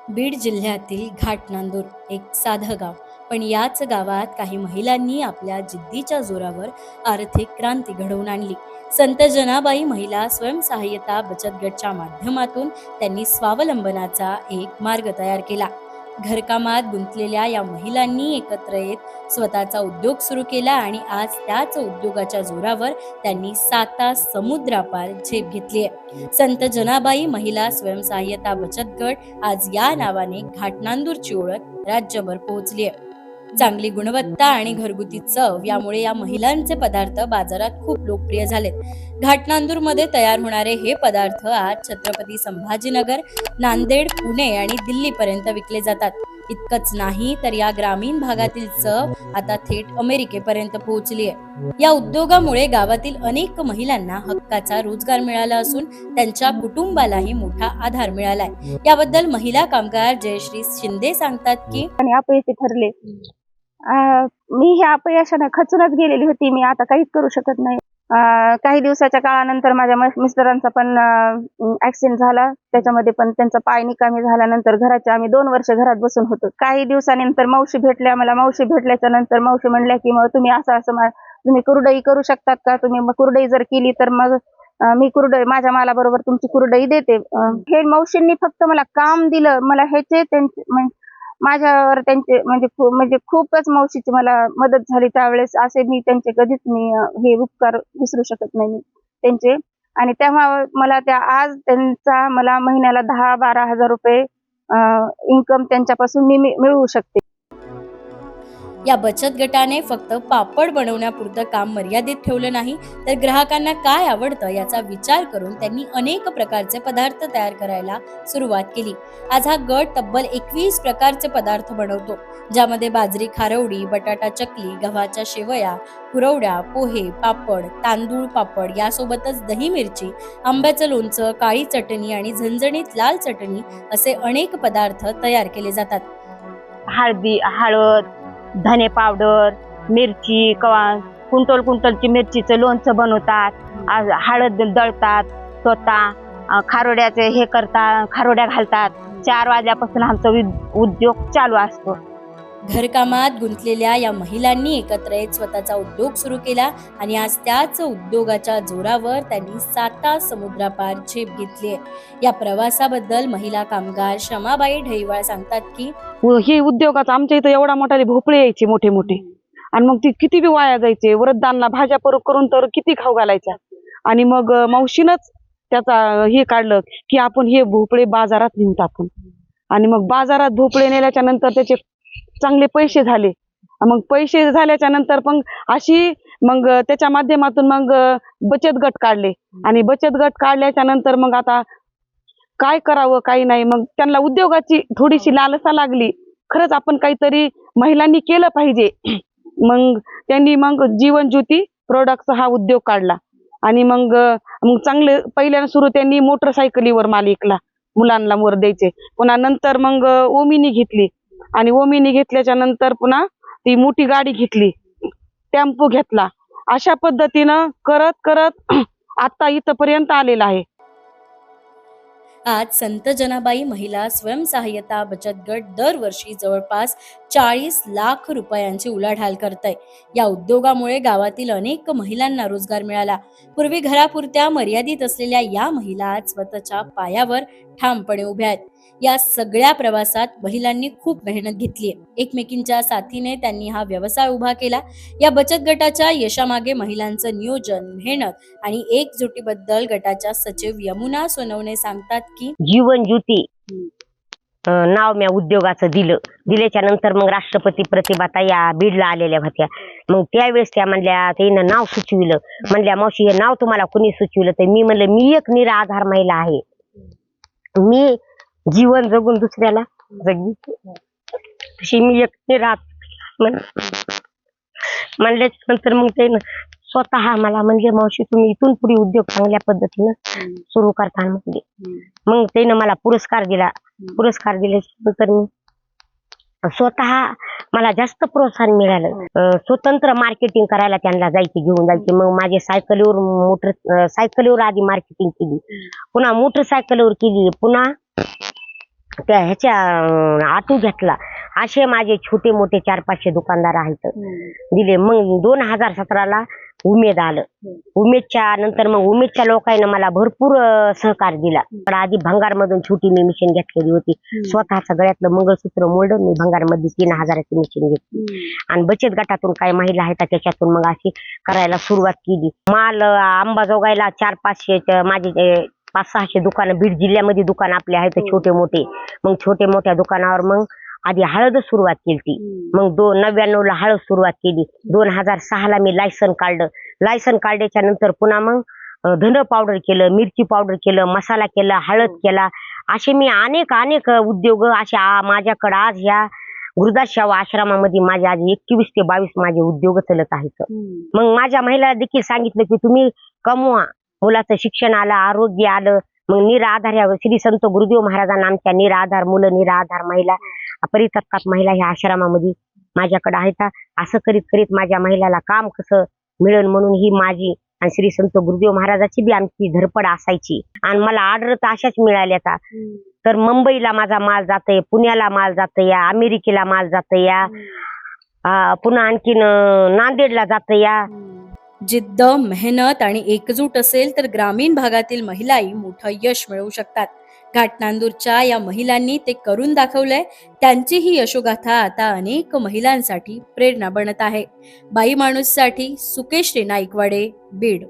बीड जिल्ह्यातील घाटनांदूर एक साधं गाव, पण याच गावात काही महिलांनी आपल्या जिद्दीच्या जोरावर आर्थिक क्रांती घडवून आणली. संत जनाबाई महिला स्वयंसहाय्यता बचत गटच्या माध्यमातून त्यांनी स्वावलंबनाचा एक मार्ग तयार केला. घरकामात गुंतलेल्या या महिलांनी एकत्र येत स्वतःचा उद्योग सुरू केला आणि आज त्याच उद्योगाच्या जोरावर त्यांनी साता समुद्रापार झेप घेतली आहे. संत जनाबाई महिला स्वयंसहाय्यता बचत गट आज या नावाने घाटनांदूरची ओळख राज्यभर पोहोचली आहे. चांगली गुणवत्ता आणि घरगुती चव यामुळे या महिलांचे पदार्थ बाजारात खूप लोकप्रिय झालेत. घाटनांदूरमध्ये तयार होणारे हे पदार्थ आज छत्रपती संभाजीनगर, नांदेड, पुणे आणि दिल्ली पर्यंत विकले जातात. इतकंच नाही तर या ग्रामीण भागातील चव आता थेट अमेरिकेपर्यंत पोहोचली आहे. या उद्योगामुळे गावातील अनेक महिलांना हक्काचा रोजगार मिळाला असून त्यांच्या कुटुंबालाही मोठा आधार मिळालाय. याबद्दल महिला कामगार जयश्री शिंदे सांगतात की अपयशी ठरले. मी ह्या अपयशाने खचूनच गेलेली होती. मी आता काहीच करू शकत नाही. काही दिवसाच्या काळानंतर माझ्या मिस्टरांचा पण ऍक्सिडेंट झाला. त्याच्यामध्ये पण त्यांचा पाय निकामी झाल्यानंतर घराचे आम्ही 2 वर्ष घरात बसून होतो. काही दिवसानंतर मावशी भेटल्या मला. मावशी भेटल्याच्या नंतर मावशी म्हणल्या की मग तुम्ही असं तुम्ही कुरडई करू शकतात का? तुम्ही मग कुरडई जर केली तर मग मी कुरडई माझ्या मालाबरोबर तुमची कुरडई देते. हे मावशींनी फक्त मला काम दिलं. मला ह्याचे त्यांचे माझ्यावर त्यांचे म्हणजे खूपच मावशीची मला मदत झाली त्यावेळेस. असे मी त्यांचे कधीच हे उपकार विसरू शकत नाही मी त्यांचे. आणि तेव्हा मला आज त्यांचा मला महिन्याला 10-12 हजार रुपये इन्कम त्यांच्यापासून मी मिळवू शकते. या बचत गटाने फक्त पापड बनवण्यापुरतं काम मर्यादित ठेवलं नाही, तर ग्राहकांना काय आवडतं याचा विचार करून त्यांनी अनेक प्रकारचे पदार्थ तयार करायला सुरुवात केली. आज हा गट तब्बल 21 प्रकारचे पदार्थ बनवतो, ज्यामध्ये बाजरी खारवडी, बटाटा चकली, गव्हाच्या शेवया, कुरवड्या, पोहे, पापड, तांदूळ पापड यासोबतच दही मिरची, आंब्याचं लोणचं, काळी चटणी आणि झणझणीत लाल चटणी असे अनेक पदार्थ तयार केले जातात. हळद, धने पावडर, मिरची, कुंटलची मिरचीचं लोणचं बनवतात. हळद दळतात स्वतः. खारोड्याचे हे करतात, खारोड्या घालतात. 4 वाजल्यापासून आमचा उद्योग चालू असतो. घरकामात गुंतलेल्या या महिलांनी एकत्र येत स्वतःचा उद्योग सुरू केला आणि आज त्याच उद्योगाच्या जोरावर त्यांनी साता समुद्रापार झेप घेतली. या प्रवासाबद्दल महिला कामगार शमाबाई ढैवाळ सांगतात की हे उद्योगाचा आमच्या इथं एवढा मोठा भोपळे यायचे मोठे मोठे, आणि मग ती किती बी वाया जायचे. वरदानला भाज्या करून तर किती खाऊ घालायच्या. आणि मग मावशीनच त्याचा हे काढलं की आपण हे भोपळे बाजारात नेऊन टाकून. आणि मग बाजारात भोपळे नेल्याच्या नंतर त्याचे चांगले पैसे झाले. मग पैसे झाल्याच्या नंतर मग त्याच्या माध्यमातून मग बचत गट काढले. आणि बचत गट काढल्याच्या नंतर मग आता काय करावं काही नाही, मग त्यांना उद्योगाची थोडीशी लालसा लागली. खरंच आपण काहीतरी महिलांनी केलं पाहिजे. मग त्यांनी जीवन ज्योती प्रोडक्ट्स हा उद्योग काढला. आणि मग चांगले पहिल्यानं सुरू त्यांनी मोटरसायकलीवर माल विकला, मुलांना वर द्यायचे. पुन्हा नंतर मग ओमिनी घेतली. आणि ओमिनी घेतल्याच्या नंतर पुन्हा ती मोठी गाडी घेतली, टेम्पो घेतला. अशा पद्धतीनं करत करत आता इथपर्यंत आलेला आहे. आज संत जनाबाई महिला स्वयंसहाय्यता बचत गट दरवर्षी जवळपास 40 लाख रुपयांची उलाढाल करत आहे. या उद्योगामुळे गावातील अनेक महिलांना रोजगार मिळाला. पूर्वी घरापुरत्या मर्यादित असलेल्या या महिला आज स्वतःच्या पायावर ठामपणे उभ्या आहेत. या सगळ्या प्रवासात महिलांनी खूप मेहनत घेतली आहे. एकमेकींच्या साथीने त्यांनी हा व्यवसाय उभा केला. या बचत गटाच्या यशामागे महिलांचं नियोजन, मेहनत आणि एकजुटीबद्दल गटाच्या सचिव यमुना सोनवणे सांगतात की जीवन ज्योती नाव मी उद्योगाचं दिल्याच्या नंतर मग राष्ट्रपती प्रतिभाता या बीडला आलेल्या होत्या. मग त्यावेळेस त्या म्हणल्या, त्यानं नाव सुचविलं. म्हणल्या मावशी हे नाव तुम्हाला कुणी सुचविलं? तर मी म्हणलं मी एक निराधार महिला आहे. मी जीवन जगून दुसऱ्याला जगली तशी मी एक निराधार म्हणल्याच्या नंतर मग त्यानं स्वतः मला म्हणजे मावशी तुम्ही इथून पुढे उद्योग चांगल्या पद्धतीनं सुरू करता म्हणजे. मग त्यानं मला पुरस्कार दिला. पुरस्कार दिल्यानंतर मी स्वतः मला जास्त प्रोत्साहन मिळालं. स्वतंत्र मार्केटिंग करायला त्यांना घेऊन जायचे. मग माझे सायकलीवर आधी मार्केटिंग केली, पुन्हा मोटरसायकलवर केली, पुन्हा त्या ह्याच्या आटू घेतला. असे माझे छोटे मोठे 400-500 दुकानदार आहेत दिले. मग 2017ला उमेद आलं. उमेदच्या नंतर मग उमेदच्या लोकांनी मला भरपूर सहकार दिला. पण आधी भंगारमधून छोटी मी मिशन घेतलेली होती. स्वतःच गळ्यातलं मंगळसूत्र मोडून मी भंगारमध्ये 3000ची मिशन घेतली. आणि बचत गटातून काही महिला आहेत त्याच्यातून मग अशी करायला सुरुवात केली. माल अंबाजोगाईला 400-500 माझे 500-600 दुकानं बीड जिल्ह्यामध्ये दुकान आपले आहेत छोटे मोठे. मग छोटे मोठ्या दुकानावर मग आधी हळद सुरुवात केली. मग 99ला हळद सुरुवात केली. 2006ला मी लायसन काढलं. लायसन काढल्याच्या नंतर पुन्हा मग धन पावडर केलं, मिरची पावडर केलं, मसाला केला, हळद केला. असे मी अनेक उद्योग असे माझ्याकडे आज ह्या गुरुदास सेवा आश्रमामध्ये माझे आज 21 ते 22 माझे उद्योग चालत आहेत. मग माझ्या महिला देखील सांगितलं की तुम्ही कमवा, मुलाचं शिक्षण आलं, आरोग्य आलं. मग निराधार या श्री संत गुरुदेव महाराजांना आमच्या निराधार मुलं, निराधार महिला, परित्यक्तात महिला ह्या आश्रमामध्ये माझ्याकडे आहेत. असं करीत करीत माझ्या महिलाला काम कसं मिळेल म्हणून ही माझी आणि श्री संत गुरुदेव महाराजाची बी आमची धडपड असायची. आणि मला ऑर्डर तर अशाच मिळाल्या. तर मुंबईला माझा माल जातोय, पुण्याला माल जातोय, अमेरिकेला माल जातोय, पुन्हा आणखीन नांदेडला जातोय. जिद्द, मेहनत आणि एकजूट असेल तर ग्रामीण भागातील महिलाही मोठं यश मिळवू शकतात. घाटनांदूरच्या या महिलांनी ते करून दाखवलंय. त्यांची ही यशोगाथा आता अनेक महिलांसाठी प्रेरणा बनत आहे. बाई माणूससाठी सुकेश्री नाईकवाडे, बीड.